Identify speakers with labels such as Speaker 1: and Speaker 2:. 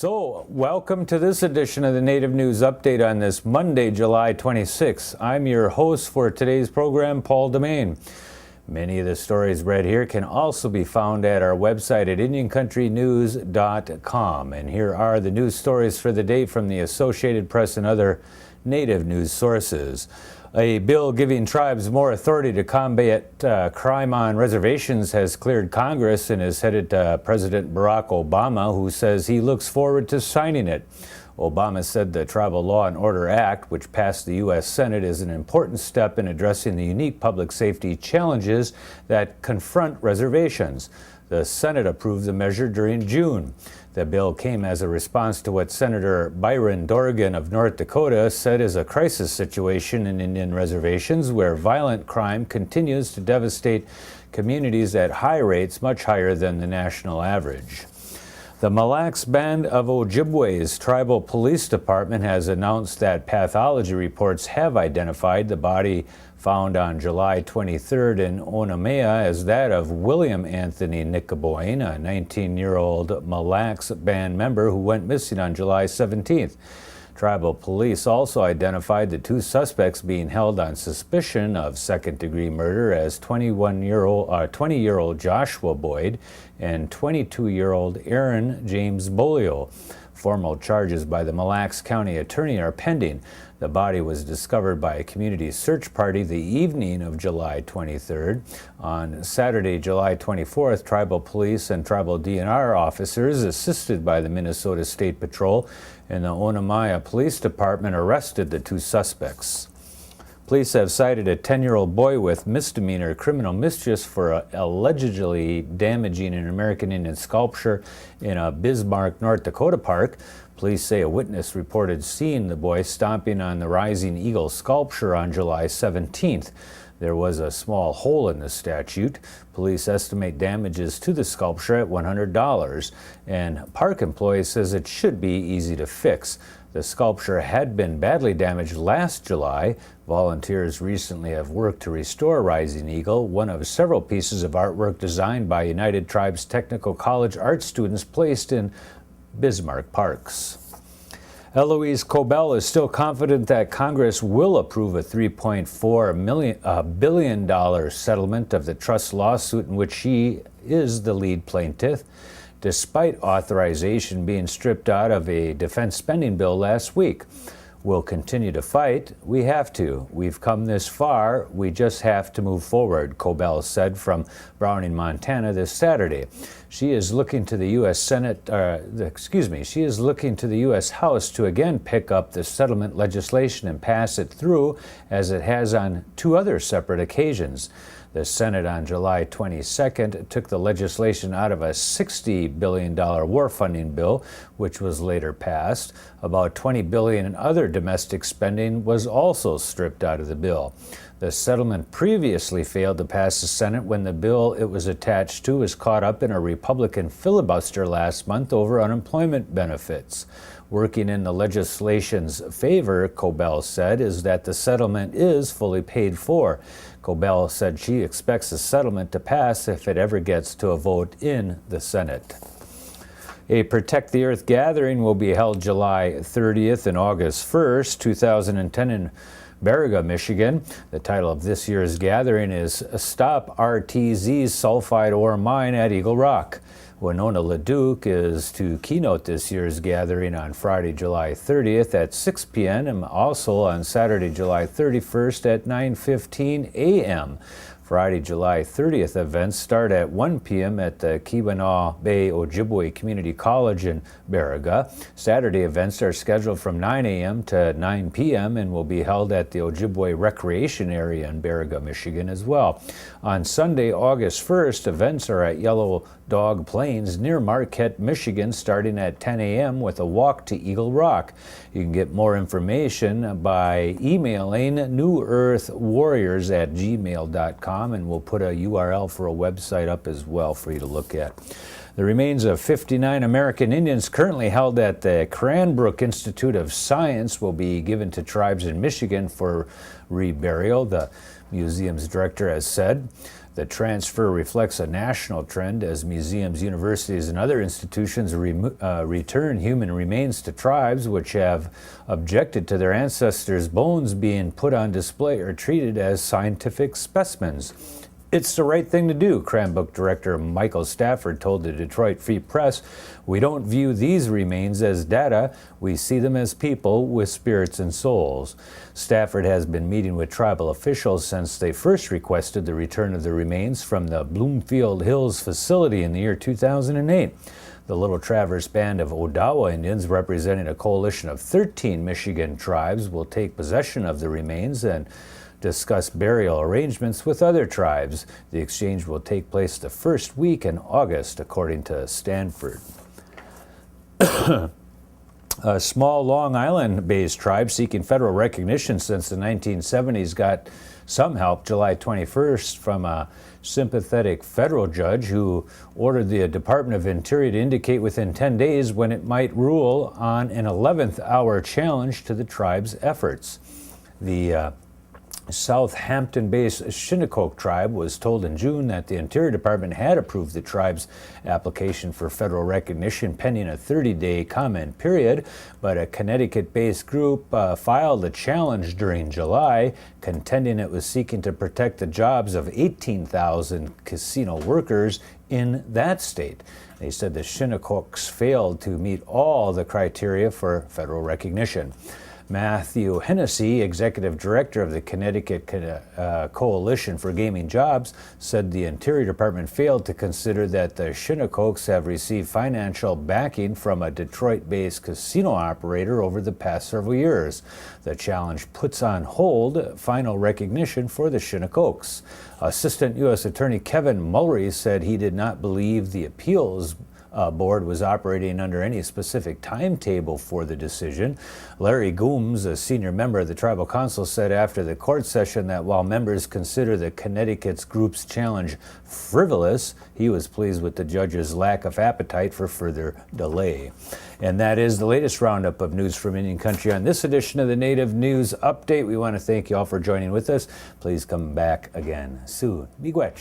Speaker 1: So, welcome to this edition of the Native News Update on this Monday, July 26th. I'm your host for today's program, Paul DeMain. Many of the stories read here can also be found at our website at IndianCountryNews.com. And here are the news stories for the day from the Associated Press and other Native news sources. A bill giving tribes more authority to combat crime on reservations has cleared Congress and is headed to President Barack Obama, who says he looks forward to signing it. Obama said the Tribal Law and Order Act, which passed the U.S. Senate, is an important step in addressing the unique public safety challenges that confront reservations. The Senate approved the measure during June. The bill came as a response to what Senator Byron Dorgan of North Dakota said is a crisis situation in Indian reservations where violent crime continues to devastate communities at high rates, much higher than the national average. The Mille Lacs Band of Ojibwe's tribal police department has announced that pathology reports have identified the body found on July 23rd in Oreilles as that of William Anthony Nickaboyne, a 19-year-old Mille Lacs Band member who went missing on July 17th. Tribal police also identified the two suspects being held on suspicion of second-degree murder as 20-year-old Joshua Boyd and 22-year-old Aaron James Bolio. Formal charges by the Mille Lacs County Attorney are pending. The body was discovered by a community search party the evening of July 23rd. On Saturday, July 24th, tribal police and tribal DNR officers, assisted by the Minnesota State Patrol and the Oreilles Police Department, arrested the two suspects. Police have cited a 10-year-old boy with misdemeanor criminal mischief for allegedly damaging an American Indian sculpture in a Bismarck, North Dakota park. Police say a witness reported seeing the boy stomping on the Rising Eagle sculpture on July 17th. There was a small hole in the statue. Police estimate damages to the sculpture at $100, and park employees says it should be easy to fix. The sculpture had been badly damaged last July. Volunteers recently have worked to restore Rising Eagle, one of several pieces of artwork designed by United Tribes Technical College art students placed in Bismarck parks. Elouise Cobell is still confident that Congress will approve a $3.4 billion settlement of the trust lawsuit in which she is the lead plaintiff, despite authorization being stripped out of a defense spending bill last week. We'll continue to fight. We have to. We've come this far. We just have to move forward, Cobell said from Browning, Montana this Saturday. She is looking to the U.S. She is looking to the U.S. House to again pick up the settlement legislation and pass it through as it has on two other separate occasions. The Senate on July 22nd took the legislation out of a $60 billion war funding bill, which was later passed. About $20 billion in other domestic spending was also stripped out of the bill. The settlement previously failed to pass the Senate when the bill it was attached to was caught up in a Republican filibuster last month over unemployment benefits. Working in the legislation's favor, Cobell said, is that the settlement is fully paid for. Cobell said she expects the settlement to pass if it ever gets to a vote in the Senate. A Protect the Earth gathering will be held July 30th and August 1st, 2010 in Baraga, Michigan. The title of this year's gathering is Stop RTZ's Sulfide Ore Mine at Eagle Rock. Winona LeDuc is to keynote this year's gathering on Friday, July 30th at 6 p.m. and also on Saturday, July 31st at 9:15 a.m. Friday, July 30th events start at 1 p.m. at the Keweenaw Bay Ojibwe Community College in Baraga. Saturday events are scheduled from 9 a.m. to 9 p.m. and will be held at the Ojibwe Recreation Area in Baraga, Michigan as well. On Sunday, August 1st, events are at Yellow Dog Plains near Marquette, Michigan, starting at 10 a.m. with a walk to Eagle Rock. You can get more information by emailing newearthwarriors@gmail.com, and we'll put a URL for a website up as well for you to look at. The remains of 59 American Indians currently held at the Cranbrook Institute of Science will be given to tribes in Michigan for reburial, the museum's director has said. The transfer reflects a national trend as museums, universities, and other institutions return human remains to tribes which have objected to their ancestors' bones being put on display or treated as scientific specimens. It's the right thing to do, Cranbrook Director Michael Stafford told the Detroit Free Press. We don't view these remains as data. We see them as people with spirits and souls. Stafford has been meeting with tribal officials since they first requested the return of the remains from the Bloomfield Hills facility in the year 2008. The Little Traverse Band of Odawa Indians, representing a coalition of 13 Michigan tribes, will take possession of the remains and discuss burial arrangements with other tribes. The exchange will take place the first week in August, according to Stanford. A small Long Island-based tribe seeking federal recognition since the 1970s got some help July 21st from a sympathetic federal judge who ordered the Department of Interior to indicate within 10 days when it might rule on an 11th hour challenge to the tribe's efforts. The Southampton-based Shinnecock tribe was told in June that the Interior Department had approved the tribe's application for federal recognition pending a 30-day comment period, but a Connecticut-based group filed a challenge during July, contending it was seeking to protect the jobs of 18,000 casino workers in that state. They said the Shinnecocks failed to meet all the criteria for federal recognition. Matthew Hennessy, executive director of the Connecticut Coalition for Gaming Jobs, said the Interior Department failed to consider that the Shinnecocks have received financial backing from a Detroit-based casino operator over the past several years. The challenge puts on hold final recognition for the Shinnecocks. Assistant U.S. Attorney Kevin Mullery said he did not believe the appeals board was operating under any specific timetable for the decision. Larry Gooms, a senior member of the tribal council, said after the court session that while members consider the Connecticut's group's challenge frivolous, he was pleased with the judge's lack of appetite for further delay. And that is the latest roundup of news from Indian Country on this edition of the Native News Update. We want to thank you all for joining with us. Please come back again soon. Miigwech.